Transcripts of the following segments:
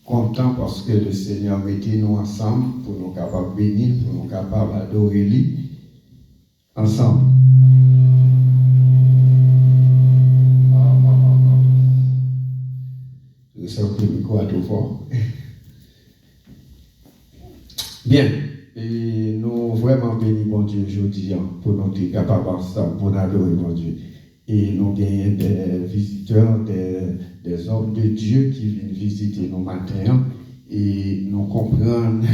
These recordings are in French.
content parce que le Seigneur mettait nous ensemble pour nous capables de bénir, pour nous capables d'adorer lui ensemble. Je sens que le micro est trop fort. Bien, et nous vraiment bénis bon Dieu aujourd'hui pour nous être capables ensemble, pour nous adorer bon Dieu. Et nous gagnons des visiteurs, des hommes de Dieu qui viennent visiter nos matins et nous comprendre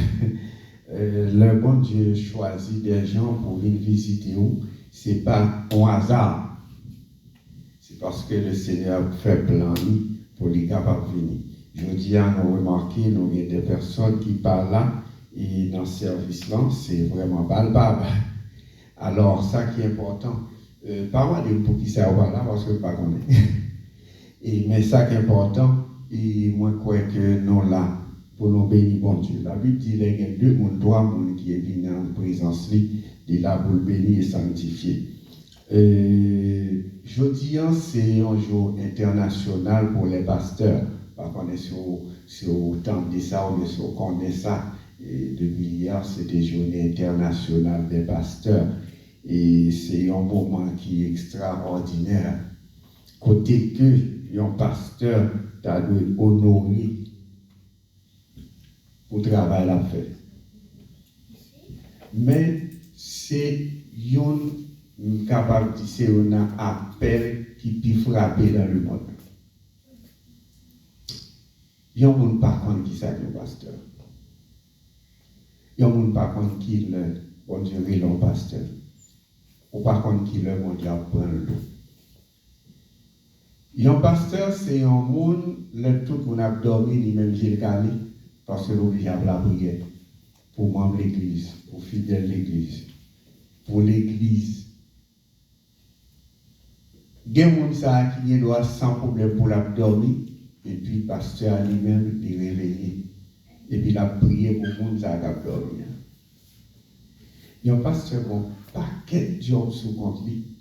le bon Dieu choisit des gens pour venir visiter nous. Ce n'est pas un hasard. C'est parce que le Seigneur fait plan pour les capables de venir. Je dis à nous remarquer, nous avons des personnes qui parlent là et dans ce service-là, c'est vraiment palpable. Alors, ça qui est important, pas moi de pour qui ça va là parce que je ne pas connais. Mais ça qui est important, et moi je crois que nous là pour nous bénir bon Dieu. La Bible dit qu'il y a 2 ou 3 personnes qui viennent en présence de là pour le bénir et sanctifier. Jeudi, c'est un jour international pour les pasteurs. Par contre, si au temps de ça, ou si on connaît ça, et depuis hier, c'était journée internationale des pasteurs. Et c'est un moment qui est extraordinaire. Côté que un pasteur doit honorer pour le travail à faire. Mais c'est capable de c'est un appel qui peut frapper dans le monde. Il y a un monde par contre qui s'appelle le pasteur. Il y a un monde par contre qui le bon Dieu est le pasteur. Ou par contre qui le monde apprend l'eau. Il y a un pasteur, c'est un monde, tout le monde a dormi, lui-même j'ai le calé, parce que l'obligeable la prière pour membre de l'église, pour fidèle de l'église, pour l'église. Il y a des gens qui doivent sans problème pour la dormir, et puis le pasteur lui-même les réveiller, et puis la prière pour le monde qui a dormir. Il y a un pasteur qui a un paquet de jobs sous compte lui,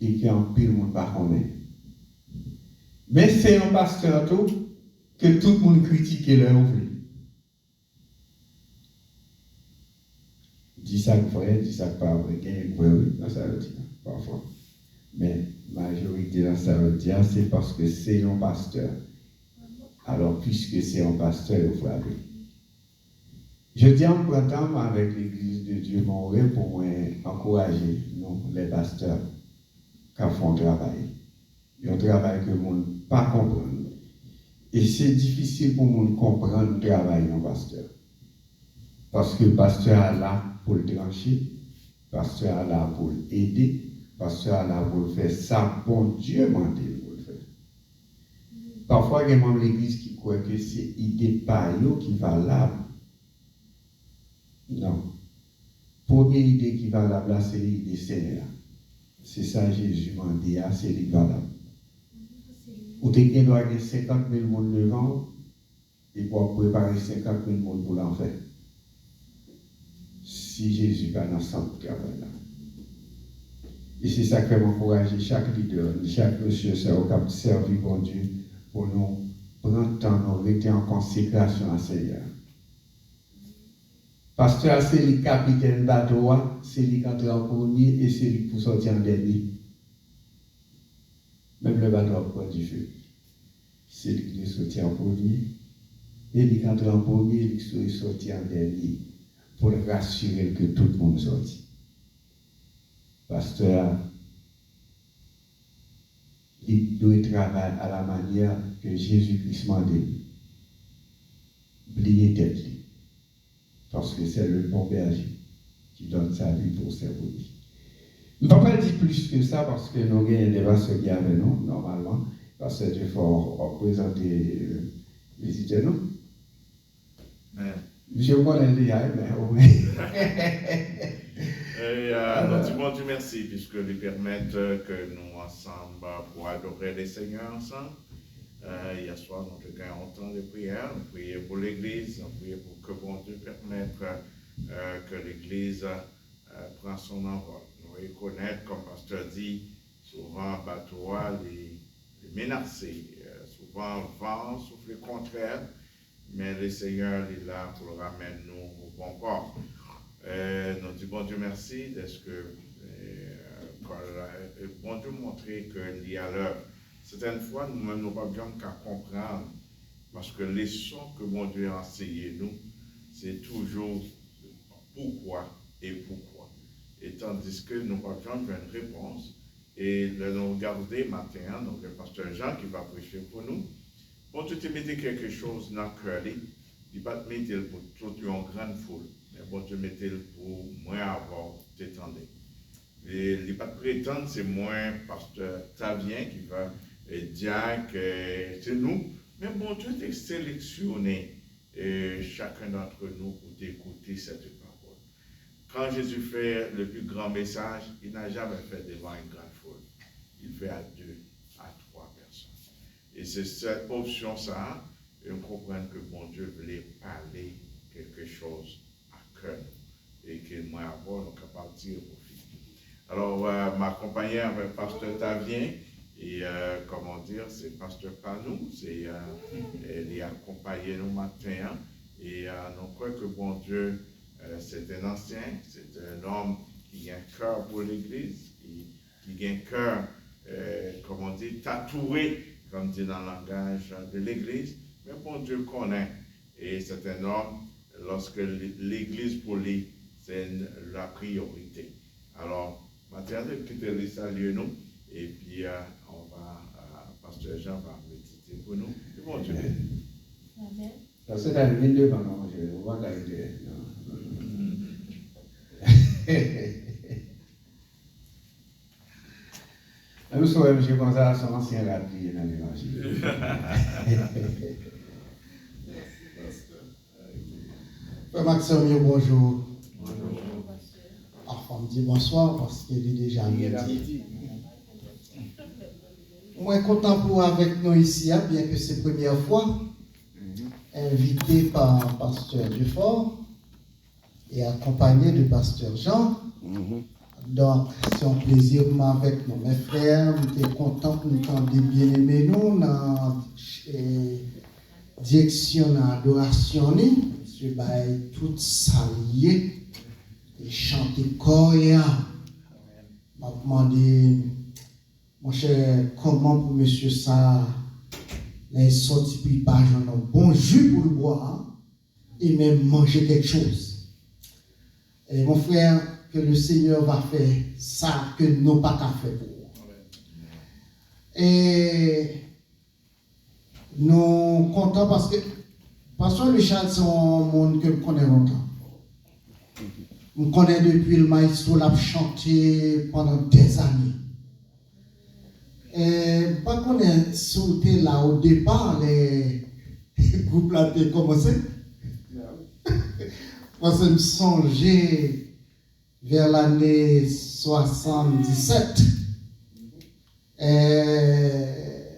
et qui a un pile monde par contre. Mais c'est un pasteur tout que tout le monde critique leur ouvrier. Dis ça que vrai, dis ça que pas vrai, oui, dans ça veut dire, parfois. Mais la majorité dans ça veut dire, c'est parce que c'est un pasteur. Alors, puisque c'est un pasteur, il faut aller. Je dis en printemps avec l'Église de Dieu Montréal pour encourager les pasteurs qui font travail. Il y a un travail que le monde ne peut pas comprendre. Et c'est difficile pour le monde de comprendre le travail d'un pasteur. Parce que le pasteur est là pour le trancher, le pasteur est là pour l'aider, le pasteur est là pour le faire ça, bon Dieu m'a dit pour le faire. Parfois, il y a des membres de l'Église qui croient que c'est l'idée par eux qui est valable. Non. Première idée qui est valable, c'est l'idée Seigneur. C'est ça Jésus m'a dit, c'est l'idée valable. Ou tu dois avoir 50 000 personnes devant et pour préparer 50 000 personnes pour l'enfer. Si Jésus va dans ce travail là. Et c'est ça que m'encourager chaque leader, chaque monsieur, c'est au cap de servir bon Dieu pour nous prendre le temps de rester en consécration à Seigneur. Pasteur, c'est le capitaine bateau, c'est lui qui entre en premier et c'est lui pour sortir en dernier. Même le bateau prend du feu. C'est lui qui sortit en premier et lui qui entre en premier et lui qui sortit en dernier pour rassurer que tout le monde sortit. Pasteur, il doit travailler à la manière que Jésus-Christ m'a dit. Oubliez tête. Parce que c'est le bon berger qui donne sa vie pour ses brebis. Je ne peux pas dire plus que ça parce que nous avons des pasteurs qui avec nous, normalement, parce que il faut représenter les idées, non? Je connais les gars, mais oui. Nous Dieu merci, puisque nous permettent que nous ensemble pour adorer les seigneurs ensemble. Hier soir, nous avons un temps de prière, nous prions pour l'Église, nous prions pour que bon Dieu permette que l'Église prenne son envol. Nous reconnaissons, comme le pasteur dit, souvent bateau les menacés, souvent vent souffle contraire, mais le Seigneur est là pour le ramener nous au bon port. Nous disons bon Dieu merci d'être que bon Dieu montrer qu'il y a l'heure. Certaines fois, nous-mêmes, nous ne pouvons pas comprendre parce que les leçons que bon Dieu a enseignées nous, c'est toujours pourquoi et pourquoi. Et tandis que nous ne pouvons pas une réponse. Et nous regardons matin, donc le pasteur Jean qui va prêcher pour nous. Bon Dieu te mettait quelque chose dans le cœur, il ne va pas mettre pour toute une grande foule, mais bon Dieu mettait pour moins avoir t'étendre. Et il ne va pas prétendre c'est moins pasteur Tavien qui va dire que c'est nous, mais bon Dieu t'a sélectionné chacun d'entre nous pour écouter cette parole. Quand Jésus fait le plus grand message, il n'a jamais fait devant une grande foule. Il fait à 2, à 3 personnes. Et c'est cette option, ça, et on comprend que bon Dieu voulait parler quelque chose à cœur. Et qu'il m'a avoir, donc à partir au fil. Alors, m'accompagner avec Pasteur Tavien, et comment dire, c'est Pasteur Panou, elle est accompagnée nous matin, et nous croyons que bon Dieu, c'est un ancien, c'est un homme qui a un cœur pour l'Église, qui a un cœur, comment dire, tatoué, comme dit dans le langage de l'Église, mais bon Dieu connaît. Et c'est un homme, lorsque l'Église pour lui, c'est la priorité. Alors, Mathieu, qui te laisse saluer nous, et puis on va, Pasteur Jean va méditer pour nous. Et bon Dieu. Amen. C'est un 22 ans, je vois l'arrêter. Nous sommes M. Gonzalez, son ancien rapier dans l'évangile. Frère Maxime, bonjour. Enfin, on me dit bonsoir parce qu'il est déjà midi. Moi, je suis content pour avec nous ici, bien que c'est la première fois, invité par Pasteur Dufort et accompagné de Pasteur Jean. Donc, c'est un plaisir avec nous. Mes frères, nous sommes contents que nous sommes bien aimés nous dans la direction de l'adoration. Je vais tout saluer et chanter corps et âme. Je vais demander, mon cher, comment pour monsieur ça, les sorties puis pas un bon jus pour le boire et même manger quelque chose. Et mon frère, que le Seigneur va faire ça que nous n'avons pas qu'à faire pour. Et nous sommes contents parce que Pasteur Richard, c'est un monde que je connais longtemps. Je connais depuis le maestro l'a chanté pendant des années. Et pas qu'on ait sauté là au départ, les groupes là ont commencé. Moi, ça me songeait vers l'année 77. Et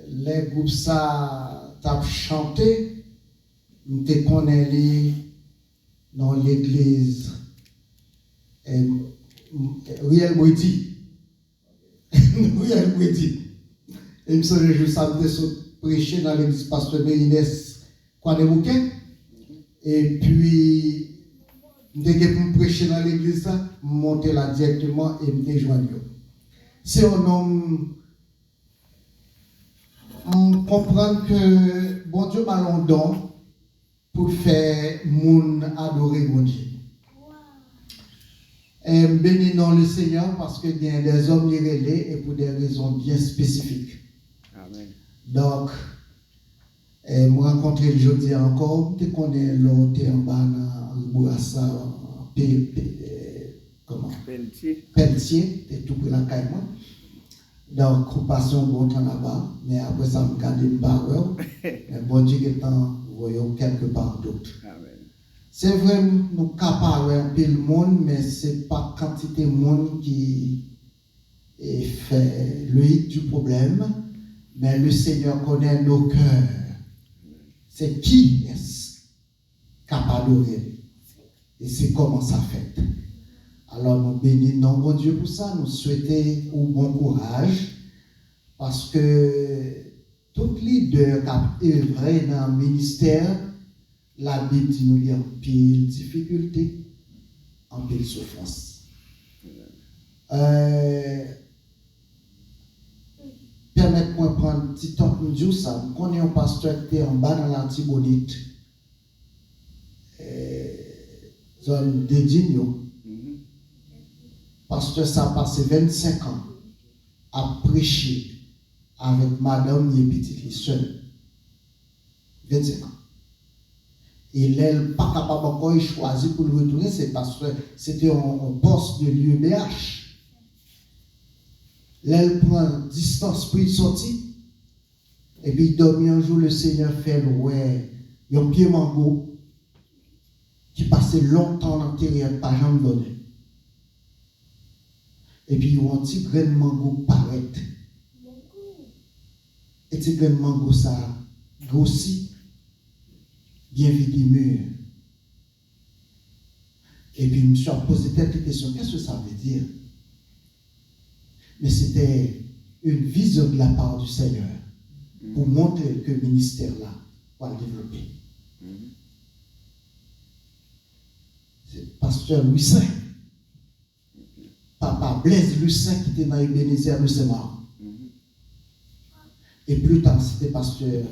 les groupes ça t'ont chanté, nous te connaissons dans l'église Riel Boiti. Riel Boiti. Et me semble que je savais prêcher dans l'église Pasteur Mérines Kouadebouké. Et puis dès que je prêcher dans l'église, je monter là directement et me rejoindre. C'est un homme, on comprend que bon Dieu m'a un don pour faire mon adorer mon Dieu. Et bénis dans le Seigneur parce qu'il y a des hommes relais et pour des raisons bien spécifiques. Amen. Donc, moi rencontrer le jeudi encore, tu connais l'autre en bas dans Bourassa, comment? Pelletier, tu es tout près la caille. Donc, on passe un bon temps là-bas, mais après ça, je regarde une barre, mais bon Dieu, que temps, voyons quelque part d'autre. C'est vrai, nous capables un peu le monde, mais ce n'est pas quantité de monde qui fait lui du problème, mais le Seigneur connaît nos cœurs. C'est qui est capable d'adorer. Et c'est comment ça fait. Alors nous bénissons bon Dieu pour ça, nous souhaitons au bon courage, parce que tout leader qui a œuvré dans le ministère la Bible dit nous il y a en pile difficulté, en pile souffrance. Permettez-moi de prendre un petit temps pour dire ça. Je connais un pasteur qui est en bas dans l'Antibonite, zone de Digno. Pasteur, ça a passé 25 ans à prêcher avec madame et petite seule. 25 ans. Et elle n'est pas capable encore de choisir pour le retourner, c'est parce que c'était un poste de l'UEBH. Elle prend distance pour y sortir. Et puis, il dormit un jour, le Seigneur fait ouais, il y a un pied mango qui passait longtemps dans le terrain, pas jamais donné. Et puis, il y a un petit grain de mango paraît. Et petit grain de mango, ça grossit, bien vite mûr. Et puis, je me suis posé quelques questions. Qu'est-ce que ça veut dire? Mais c'était une vision de la part du Seigneur pour montrer que le ministère-là va le développer. C'est pasteur Louis V. Papa Blaise Louis V qui était dans Ebenezer de Semar. Et plus tard, c'était pasteur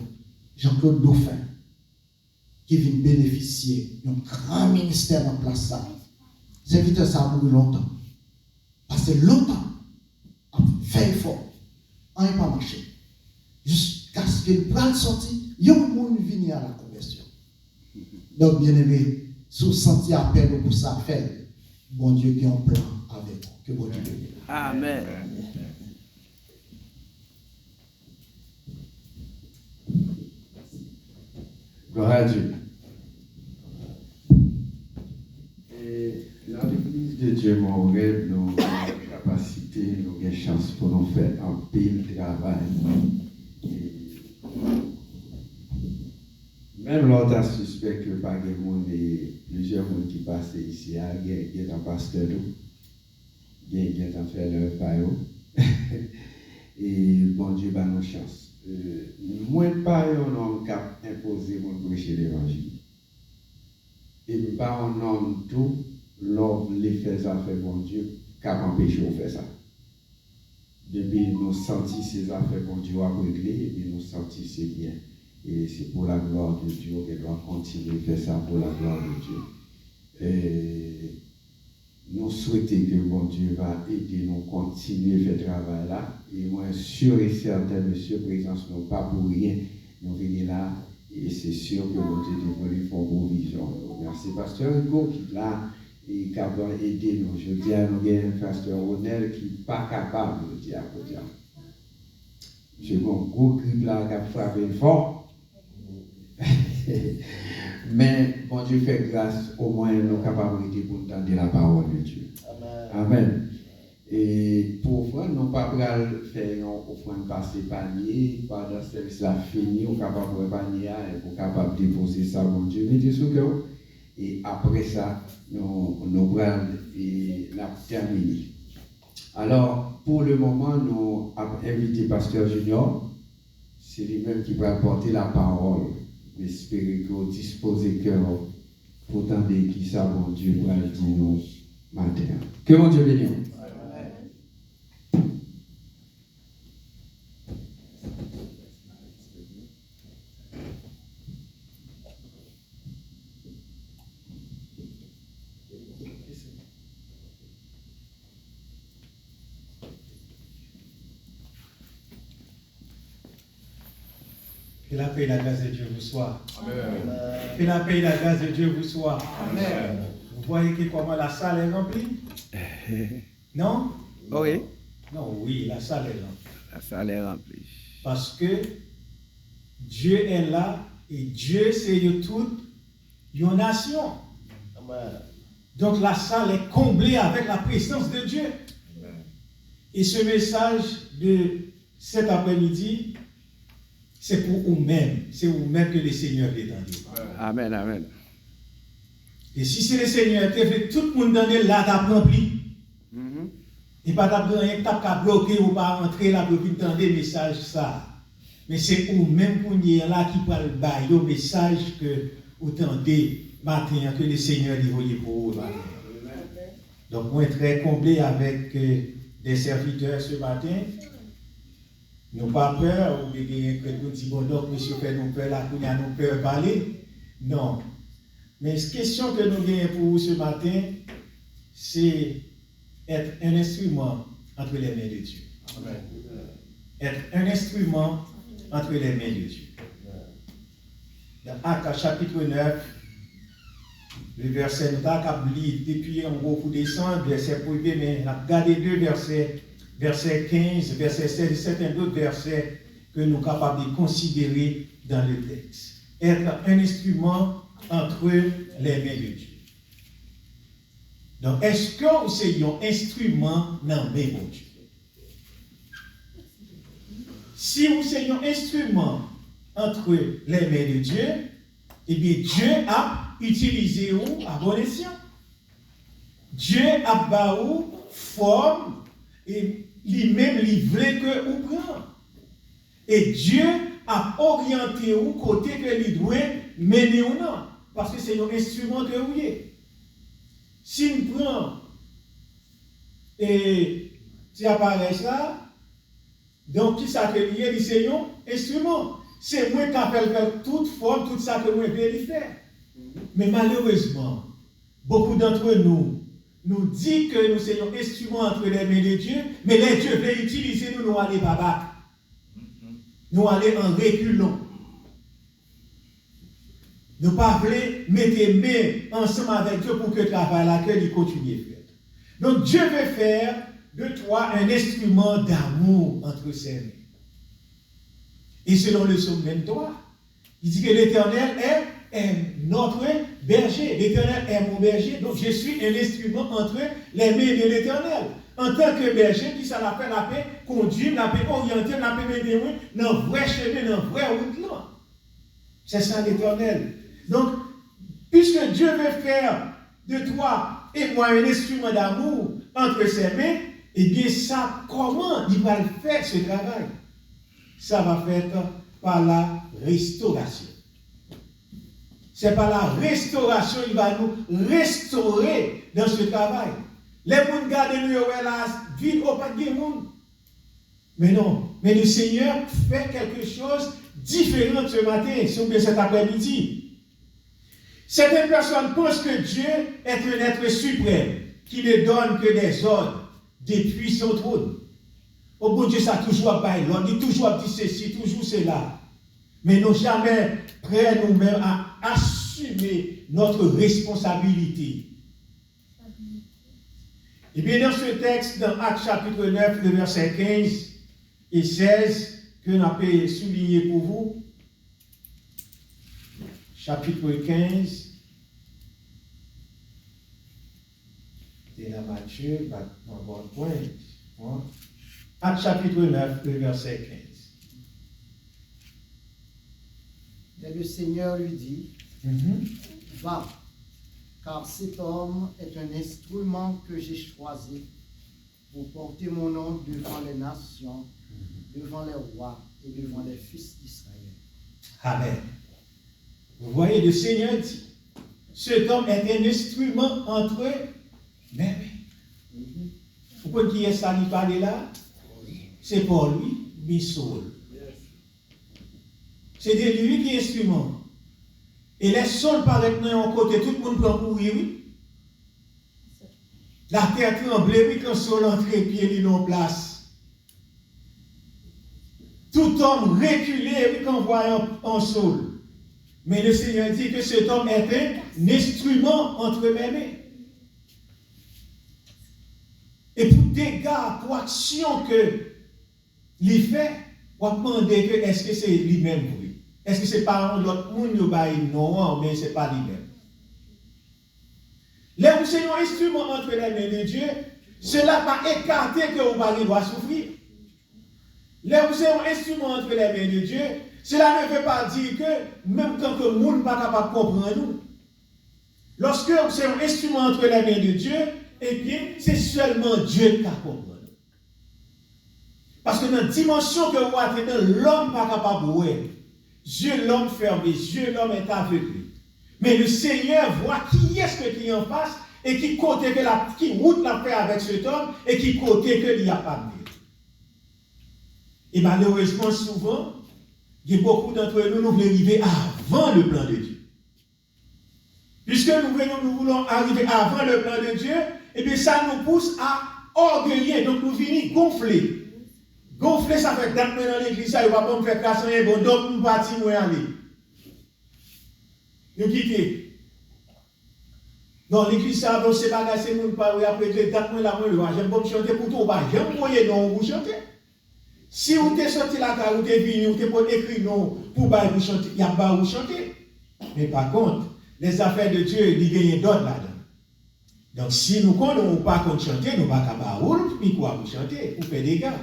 Jean-Claude Dauphin qui vient bénéficier d'un grand ministère en place. C'est vite ça a mouru longtemps. Parce que longtemps, fait effort, on n'a pas marché. Jusqu'à ce qu'il prenne sorti, il y a un monde venu à la conversion. Donc, bien aimé, si vous sentez appel pour ça, fait, bon Dieu qui est en plan avec vous. Que bon Dieu bénisse. Amen. Gloire à Dieu. Et dans l'église de Dieu, mon rêve, nous avons capacité, nous avons chance pour nous faire un pile de travail. Même l'autre suspect que pas de monde et plusieurs monde qui passent ici, il y a un pasteur, il y a un fait leur paillot. Et bon Dieu, bah nos chances. Moins de paillot, on a imposé pour prêcher l'évangile. Et pas un homme tout, l'homme les fait ça, fait bon Dieu, cap empêcher de faire ça. Depuis nous sentis ces affaires, bon Dieu a réglé, et puis nous sentis c'est bien. Et c'est pour la gloire de Dieu qu'elle doit continuer à faire ça pour la gloire de Dieu. Et nous souhaitons que bon Dieu va aider nous à continuer à faire ce travail-là. Et moi, sûr et certain, Monsieur Présence, nous pas pour rien. Nous venons là et c'est sûr que bon Dieu devrait faire une provision. Merci, Pasteur Hugo, qui est là et qui a aidé nous. Je dis à nous, il y a un pasteur Ronel qui n'est pas capable de dire à côté. J'ai un gros grippe là qui a frappé fort. Mais bon Dieu fait grâce, au moins nos capacités pour entendre la parole de Dieu. Amen. Et pour offrande, nous ne pouvons pas faire une offrande passer panier, pendant le service là fini, on est capable de panier et on est capable de déposer ça, bon Dieu, mettez sur le cœur. Et après ça, nous prenons et nous terminons. Alors, pour le moment, nous avons invité Pasteur Junior. C'est lui-même qui va porter la parole. J'espère que vous disposez cœur pour entendre qui ça, bon Dieu, va dire nous matin. Que mon Dieu bénisse. Que la paix et la grâce de Dieu vous soient. Amen. Que la paix et la grâce de Dieu vous soient. Amen. Vous voyez comment la salle est remplie? Non? Oui. Non, oui, la salle est remplie. La salle est remplie. Parce que Dieu est là et Dieu c'est de toute une nation. Amen. Donc la salle est comblée avec la présence de Dieu. Amen. Et ce message de cet après-midi, c'est pour vous-même. C'est vous-même que le Seigneur est dans Dieu. Amen, amen. Et si c'est le Seigneur qui fait tout le monde dans là, t'as rempli. Et pas rien qu'à bloquer ou pas rentrer là pour entendre des messages ça. Mais c'est vous-même pour là qui parle le message que autant des matins que le Seigneur dit voyez pour vous. Donc, moi, très comblé avec des serviteurs ce matin. Nous n'avons pas peur, ou bien que nous disons, donc, monsieur, fait nous peur, là, nous avons peur de parler. Non. Mais la question que nous avons pour vous ce matin, c'est être un instrument entre les mains de Dieu. Amen. Être un instrument entre les mains de Dieu. Dans Actes chapitre 9, le verset, nous avons lu depuis en gros pour descendre, verset pour lever, mais on a regardé deux versets, verset 15, verset 16 et certains d'autres versets que nous sommes capables de considérer dans le texte. Être un instrument entre les mains de Dieu. Donc, est-ce que vous êtes un instrument dans les mains de Dieu? Si vous êtes un instrument entre les mains de Dieu, eh bien, Dieu a utilisé vous à bon escient. Dieu a baou forme et lui-même livré que vous prend. Et Dieu a orienté vous côté que lui doit mener ou non. Parce que c'est un instrument que vous êtes. Si nous prenons et si apparaît là, donc qui ça que lié, c'est un instrument. C'est moi qui appelle toute forme, tout ça que moi je faire. Mais malheureusement, beaucoup d'entre nous disent que nous sommes un instrument entre les mains de Dieu, mais les dieux veulent utiliser nous, nous aller babattre. Nous aller en reculant. Nous ne pas mettre les mains ensemble avec Dieu pour que le travail là, que il continue à faire. Donc Dieu veut faire de toi un instrument d'amour entre ses mains. Et selon le psaume 23, il dit que l'Éternel est notre berger. L'Éternel est mon berger. Donc je suis un instrument entre les mains de l'Éternel. En tant que berger, qui ça l'appelle la paix, conduire, la paix orienter, la paix mener dans le vrai chemin, dans le vrai route là. C'est ça l'Éternel. Donc, puisque Dieu veut faire de toi et moi un instrument d'amour entre ses mains, eh bien ça, comment il va le faire ce travail? Ça va faire par la restauration. C'est par la restauration, il va nous restaurer dans ce travail. Les gens gardent nous là, vide au pas de monde. Mais non, mais le Seigneur fait quelque chose de différent ce matin, sur cet après-midi. Certaines personnes pensent que Dieu est un être suprême, qui ne donne que des ordres depuis son trône. Au bon Dieu, ça a toujours pas l'ordre, il toujours dit ceci, toujours cela. Mais nous jamais prêts nous-mêmes à assumer notre responsabilité. Et bien dans ce texte, dans Actes chapitre 9, le verset 15 et 16, que nous avons souligné pour vous, chapitre 15, et la Matthieu, on va voir le point. Actes chapitre 9, le verset 15. Et le Seigneur lui dit, va, car cet homme est un instrument que j'ai choisi pour porter mon nom devant les nations, devant les rois et devant les fils d'Israël. Amen. Vous voyez, le Seigneur dit, cet homme est un instrument entre mes mains. Vous pouvez qui est ça, il parle là? C'est pour lui, Bissoul. C'est de lui qui est instrument. Et les sols paraissent d'un côté, tout le monde prend pour oui. La terre tremble, oui, quand le sol entre pied, il est en place. Tout homme reculé, oui, quand voit un sol. Mais le Seigneur dit que cet homme est un instrument entre mes mains. Et pour dégâts, pour action que il fait, on va demander que est-ce que c'est lui-même, oui. Est-ce que c'est pas l'autre monde qui non, mais ce n'est pas lui-même. Là où c'est un instrument entre les mains de Dieu, cela va écarter que vous allez doit souffrir. Là où c'est un instrument entre les mains de Dieu, cela ne veut pas dire que même quand le monde n'est pas capable de comprendre nous. Lorsque c'est un instrument entre les mains de Dieu, eh bien, c'est seulement Dieu qui a compris. Parce que dans la dimension que vous avez, l'homme n'est pas capable de voir. Dieu, l'homme ferme, Dieu, l'homme est aveuglé. Mais le Seigneur voit qui est-ce que qui est en face et qui côté que qui route la fait avec cet homme et qui côté que il n'y a pas de Dieu. Et malheureusement, souvent, il y a beaucoup d'entre nous, nous voulons arriver avant le plan de Dieu. Puisque nous voulons arriver avant le plan de Dieu, et bien ça nous pousse à orgueiller, donc nous venons gonfler. Gonfler, ça fait date dans l'église, ça ne va pas me faire casser, bon, donc nous partons, nous aller. Nous quitter. Non, l'église, ça va, c'est pas casser, nous parler après, date moi là, moi, j'aime pas me chanter pour tout, j'aime moyen non, vous chanter. Si vous êtes sorti la car, vous êtes venu, vous êtes écrit non, pour vous chanter, il n'y a pas vous chanter. Mais par contre, les affaires de Dieu, il y a d'autres là-dedans. Donc, si nous ne connaissons pas qu'on chanter, nous ne pouvons pas puis quoi vous chanter, vous faites des gars.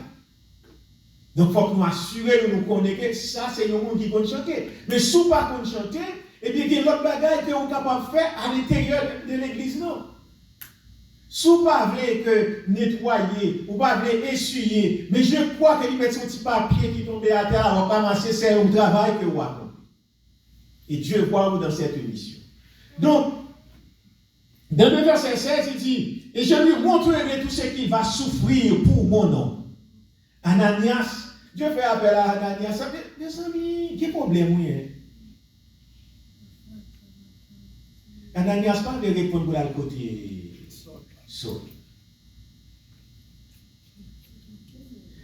Donc, il faut que nous assurer, nous connaissons que ça, c'est le monde qui peut chanter. Mais si vous ne pouvez pas chanter, et bien, il y a l'autre bagaille que vous êtes capable de faire à l'intérieur de l'église, non. Si vous ne pouvez pas nettoyer, ou ne pouvez pas essuyer, mais je crois que vous mettez un petit papier qui tombe à terre, on va ramasser, c'est un travail que vous avez. Et Dieu voit vous dans cette mission. Donc, dans le verset 16, il dit, et je lui montrerai tout ce qu'il va souffrir pour mon nom. Ananias, Dieu fait appel à Ananias, mes amis, quel problème oui, hein? Ananias pas de répondre pour le côté Saul.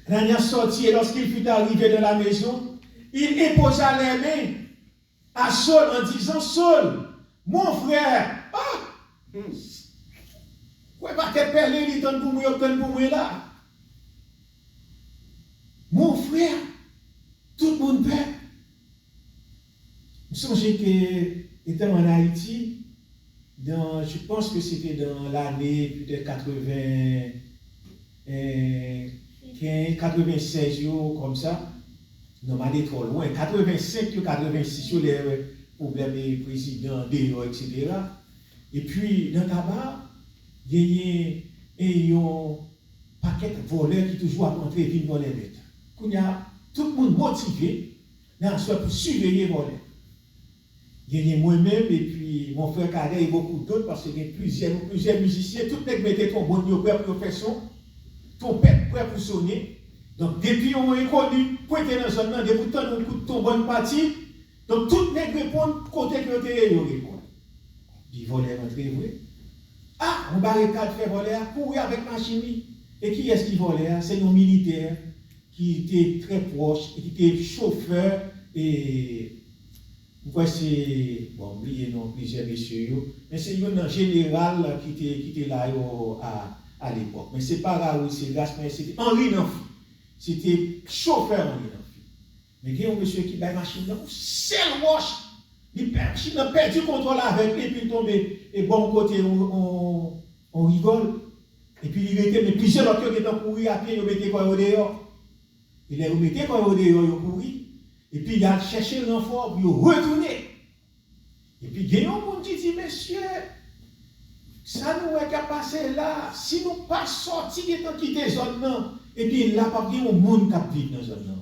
Ananias sortit et lorsqu'il fut arrivé dans la maison, il éposa les mains à Saul en disant, Saul, mon frère, ouais, pas que perler, il donne pour moi là. Mon frère, tout le monde perd. Je songe que, étant en Haïti, je pense que c'était dans l'année peut-être 96 comme ça. Non, mais aller trop loin. 85 ou 86 sur les problèmes des présidents, etc. Et puis, dans le tabac, il y a un paquet de voleurs qui toujours à rentrer et viennent voler les bêtes. Il y a tout le monde motivé pour surveiller les voleurs. Il y a moi-même et puis mon frère Cadet et beaucoup d'autres parce qu'il y a plusieurs musiciens. Tout le monde mettait ton bon prêt pour faire son, ton père prêt pour sonner. Donc, depuis on est connu, pour être dans la zone, depuis le temps on coûte ton bonne partie. Donc, tout le monde répond côté que tu es répond. Il volait rentrer, oui. Ah, on barricade fait voler, courir avec machine. Et qui est-ce qui volait? C'est nos militaires qui étaient très proches, et qui étaient chauffeurs et. Pourquoi c'est. Bon, oubliez non, plusieurs messieurs, mais c'est un général qui était là à l'époque. Mais c'est pas Raoul, c'est Gaspard, c'était Henri Nanfi. C'était chauffeur Henri Nanfi. Mais il y a un monsieur qui bat machine, c'est le roche. Il a perdu le contrôle avec lui, et puis il tombe, et bon côté, on rigole. Et puis il était, mais plusieurs autres qui ont couru à pied, ils ont mis quoi au dehors. Il a mis quoi au dehors, ils ont couru. Et puis il a cherché le renfort, puis il a retourné. Et puis il y a un monde qui dit, monsieur, ça nous est qu'à passer là, si nous ne pas sortir de quitter la zone, non. Et puis là, pas bien, un monde qui vit dans la zone.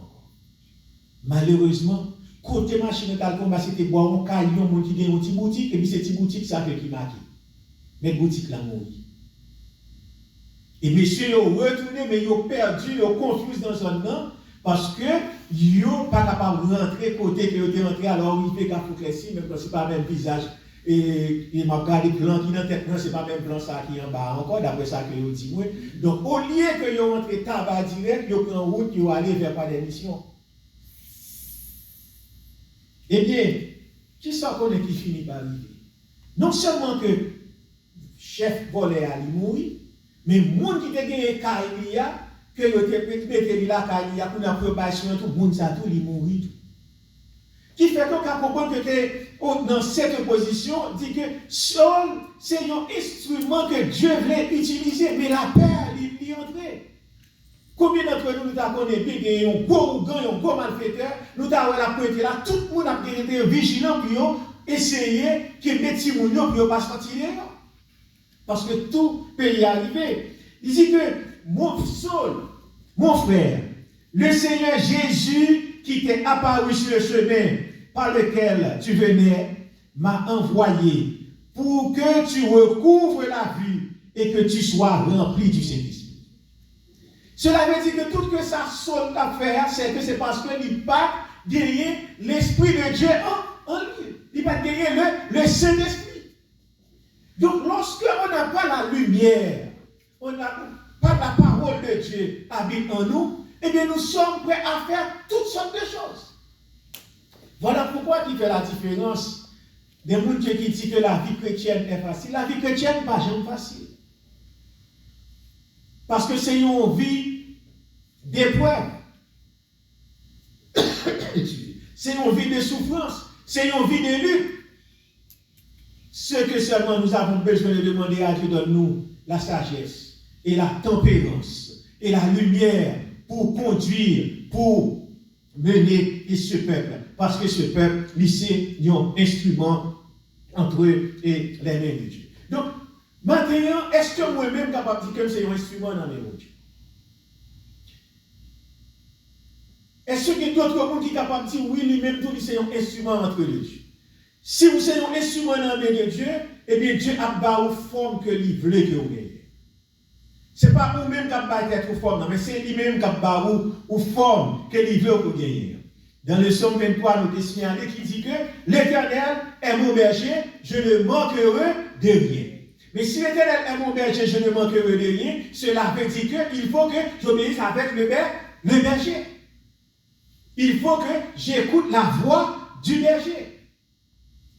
Malheureusement, côté machine de combat, c'était boire un caillon, un qui a une petite boutique, et puis cette petite boutique, ça fait qui marque. Mais la boutique là, mourir. Et messieurs, ils ont retourné, mais ils ont perdu, ils ont confus dans la zone, non. Parce que ils n'ont pas capable de rentrer côté que ils étaient rentrés, alors ils fait qu'à foutre ici, même si ce n'est pas le même visage. Et m'a regardé plan qui dans tête, non, ce n'est pas le même plan ça qui est en bas encore, d'après ça que ils dit. Donc au lieu que ils rentrent tabac direct, ils prennent route, ils vont aller vers pas des missions. Eh bien, qui ça qu'on est qui finit par arriver? Non seulement que le chef volé a mourir, mais le monde qui a gagné Kaïlia, que vous avez mis la Kaïlia pour la préparation, tout le monde ça tout, il mourit. Qui fait donc à comprendre que dans cette position, dit que Saul, c'est un instrument que Dieu voulait utiliser, mais la peur, il y entrait. Combien d'entre nous avons connu bien un gros gang, un gros malfaiteur, nous avons la pointe là, tout le monde a été vigilant pour essayer que les petits mounions ne pas sortir. Parce que tout peut y arriver. Il dit que mon Saul, mon frère, le Seigneur Jésus qui t'est apparu sur le chemin par lequel tu venais, m'a envoyé pour que tu recouvres la vue et que tu sois rempli du Saint-Esprit. Cela veut dire que tout que ça sonne à faire, c'est parce que il pas gagné l'Esprit de Dieu en lui. Il pas gagné le Saint-Esprit. Donc, lorsque on n'a pas la lumière, on n'a pas la parole de Dieu habite en nous, eh bien, nous sommes prêts à faire toutes sortes de choses. Voilà pourquoi il fait la différence des gens qui disent que la vie chrétienne est facile. La vie chrétienne n'est pas jamais facile. Parce que c'est une vie d'épreuve. C'est une vie de souffrance. C'est une vie de lutte. Ce que seulement nous avons besoin de demander à Dieu, donne-nous la sagesse et la tempérance et la lumière pour conduire, pour mener ce peuple. Parce que ce peuple, c'est un instrument entre eux et les mains de Dieu. Donc, maintenant, est-ce que moi-même capable de dire que c'est un instrument dans les mains de Dieu? Est-ce qu'il y a d'autres gens qui sont capables de dire oui, lui-même, tout c'est un instrument entre les Dieu? Si vous êtes un instrument dans les mains de Dieu, eh bien Dieu a bas forme que lui veut que vous ayez. Ce n'est pas vous-même qui avez être forme, mais c'est lui-même qui a bas ou forme que lui veut que vous ayez. Dans le Psaume 23, nous signalé qui dit que l'Éternel est mon berger, je ne manquerai de rien. Mais si l'Éternel est mon berger, je ne manquerai de rien, cela veut dire qu'il faut que j'obéisse avec le berger. Il faut que j'écoute la voix du berger.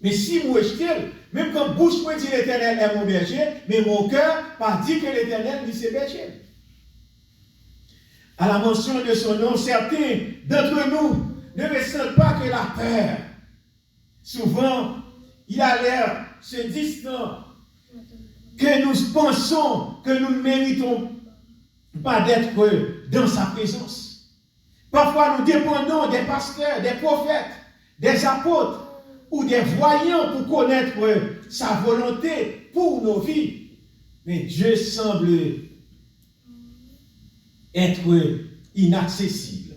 Mais si vous rejetez, même quand bouche moi dit l'Éternel est mon berger, mais mon cœur pas dit que l'Éternel dit c'est berger. À la mention de son nom, certains d'entre nous ne ressentent pas que la peur. Souvent, il a l'air se distant que nous pensons que nous ne méritons pas d'être dans sa présence. Parfois, nous dépendons des pasteurs, des prophètes, des apôtres ou des voyants pour connaître sa volonté pour nos vies. Mais Dieu semble être inaccessible.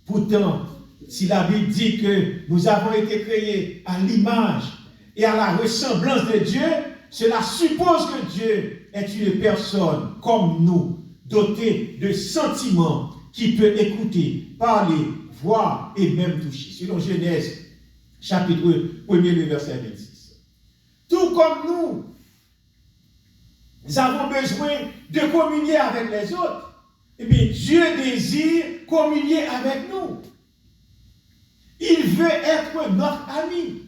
Pourtant, si la Bible dit que nous avons été créés à l'image et à la ressemblance de Dieu, cela suppose que Dieu est une personne comme nous, dotée de sentiments, qui peut écouter, parler, voir et même toucher. Selon Genèse, chapitre 1, le verset 26. Tout comme nous avons besoin de communier avec les autres, eh bien, Dieu désire communier avec nous. Il veut être notre ami.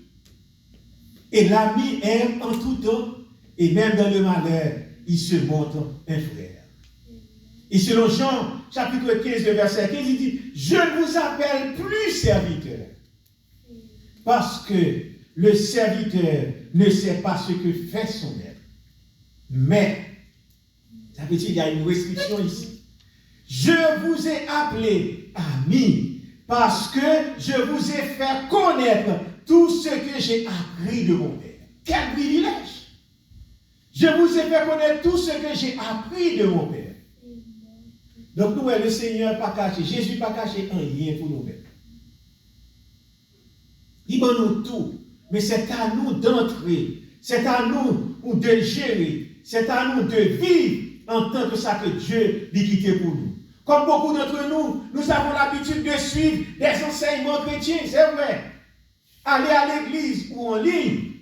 Et l'ami aime en tout temps, et même dans le malheur, il se montre un frère. Et selon Jean, chapitre 15, le verset 15, il dit, je ne vous appelle plus serviteur, parce que le serviteur ne sait pas ce que fait son maître. Mais, ça veut dire qu'il y a une restriction ici. Je vous ai appelé amis, parce que je vous ai fait connaître tout ce que j'ai appris de mon Père. Quel privilège! Je vous ai fait connaître tout ce que j'ai appris de mon Père. Donc nous, le Seigneur pas caché, Jésus pas caché un rien pour nous-mêmes. Il m'a nous tout, mais c'est à nous d'entrer, c'est à nous de gérer, c'est à nous de vivre en tant que ça que Dieu l'a quitté pour nous. Comme beaucoup d'entre nous, nous avons l'habitude de suivre des enseignements chrétiens, c'est vrai. Aller à l'église ou en ligne.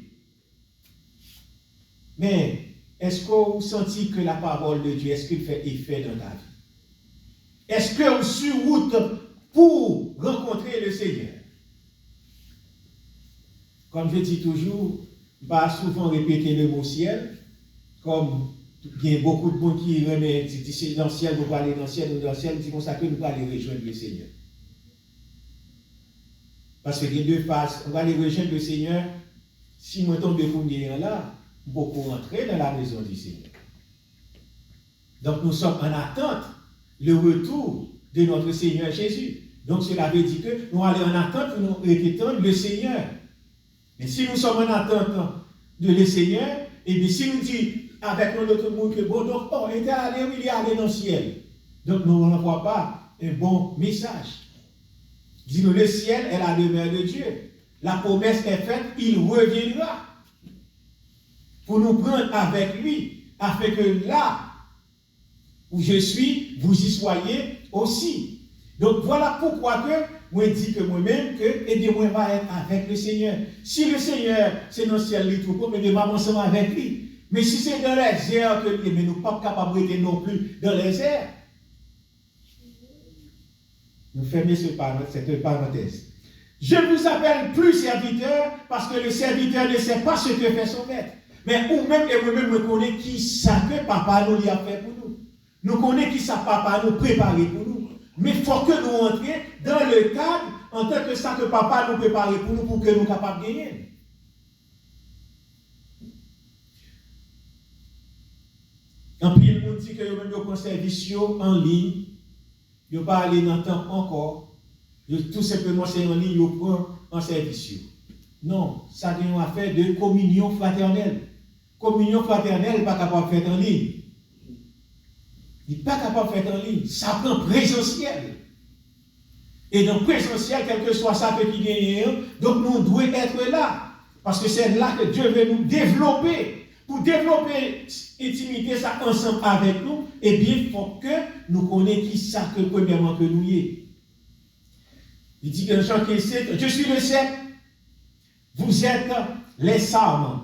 Mais est-ce que vous sentez que la parole de Dieu, est-ce qu'il fait effet dans ta vie? Est-ce que vous êtes sur route pour rencontrer le Seigneur? Comme je dis toujours, je vais souvent répéter le mot ciel, comme il y a beaucoup de monde qui remet, dit dans le ciel, nous allons aller dans le ciel, nous dans le ciel, dit comme ça que nous allons aller rejoindre le Seigneur. Parce que les deux phases, on va aller rejoindre le Seigneur, si moi tombe pour venir là, beaucoup rentrer dans la maison du Seigneur. Donc nous sommes en attente le retour de notre Seigneur Jésus. Donc cela veut dire que nous allons en attente pour nous répétons le Seigneur. Mais si nous sommes en attente de le Seigneur, et bien si nous disons avec notre monde que bon, donc il est allé dans le ciel. Donc nous n'envoyons pas un bon message. Dis-nous, le ciel est la demeure de Dieu. la promesse est faite, il reviendra pour nous prendre avec lui, afin que là où je suis, vous y soyez aussi. Donc voilà pourquoi que moi dis que moi-même que et bien moi va être avec le Seigneur. Si le Seigneur c'est dans le ciel les troupeaux, mais je vais ensemble avec lui. Mais si c'est dans les airs que mais nous ne sommes pas capables d'être non plus dans les airs. Nous fermons cette parenthèse. Je ne vous appelle plus serviteur parce que le serviteur ne sait pas ce que fait son maître. Mais ou même et moi-même me connais qui ça que papa nous a fait pour nous. Nous connaissons qui ça papa nous préparé pour nous. Mais il faut que nous entrions dans le cadre en tant que ça que papa nous préparé pour nous pour que nous soyons capables de gagner. En plus, il dit que vous avez un service en ligne, vous ne pas aller dans le temps encore, tout simplement c'est en ligne, vous prenez un service. Non, ça a une affaire de communion fraternelle. Communion fraternelle n'est pas capable de faire en ligne. Il n'est pas capable de faire en ligne. Ça prend présentiel. Et dans présentiel, quel que soit ça qui gagne, donc nous devons être là. Parce que c'est là que Dieu veut nous développer. Pour développer intimité ça ensemble avec nous, eh bien, il faut que nous connaissions qui ça que premièrement que nous y est. Il dit que Jean 15, je suis le seul, vous êtes les sarments.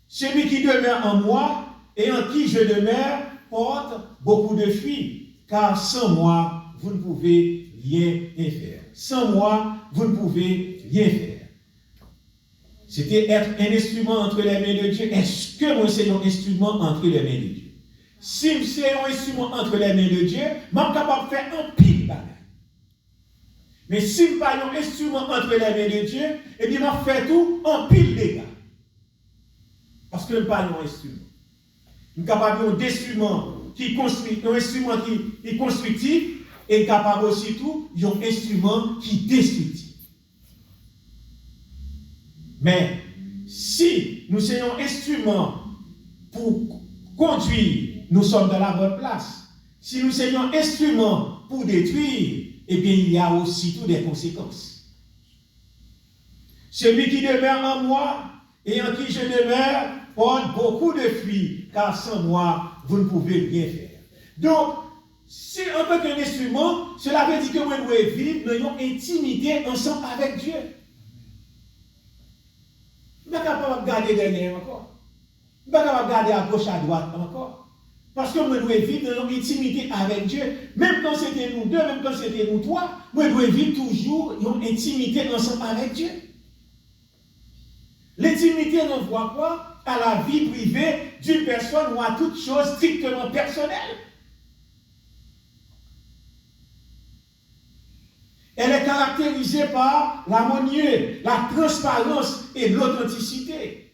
Celui qui demeure en moi et en qui je demeure porte beaucoup de fruits, car sans moi, vous ne pouvez rien faire. Sans moi, vous ne pouvez rien faire. C'était être un instrument entre les mains de Dieu. Est-ce que moi, c'est un instrument entre les mains de Dieu? Si c'est un instrument entre les mains de Dieu, je suis capable de faire un pile bagaille. Mais si je ne suis pas un instrument entre les mains de Dieu, eh bien, je fais tout en pile dégâts. Parce que je ne suis pas un instrument. Je suis capable d'un instrument qui construit, un instrument qui est constructif, et capable aussi tout d'un instrument qui est destructif. Mais si nous sommes un instrument pour conduire, nous sommes dans la bonne place. Si nous sommes un instrument pour détruire, eh bien il y a aussi toutes des conséquences. Celui qui demeure en moi et en qui je demeure porte beaucoup de fruits, car sans moi, vous ne pouvez rien faire. Donc, si en tant qu'instrument, cela veut dire que nous devons vivre dans une intimité ensemble avec Dieu. Je ne suis pas capable de garder derrière encore. Je ne suis pas capable de garder à gauche, à droite encore. Parce que nous devons vivre dans une intimité avec Dieu. Même quand c'était nous deux, même quand c'était nous trois, nous devons vivre toujours une intimité ensemble avec Dieu. L'intimité renvoie quoi? À la vie privée d'une personne ou à toute chose strictement personnelle. Elle est caractérisée par l'harmonie, la transparence et l'authenticité.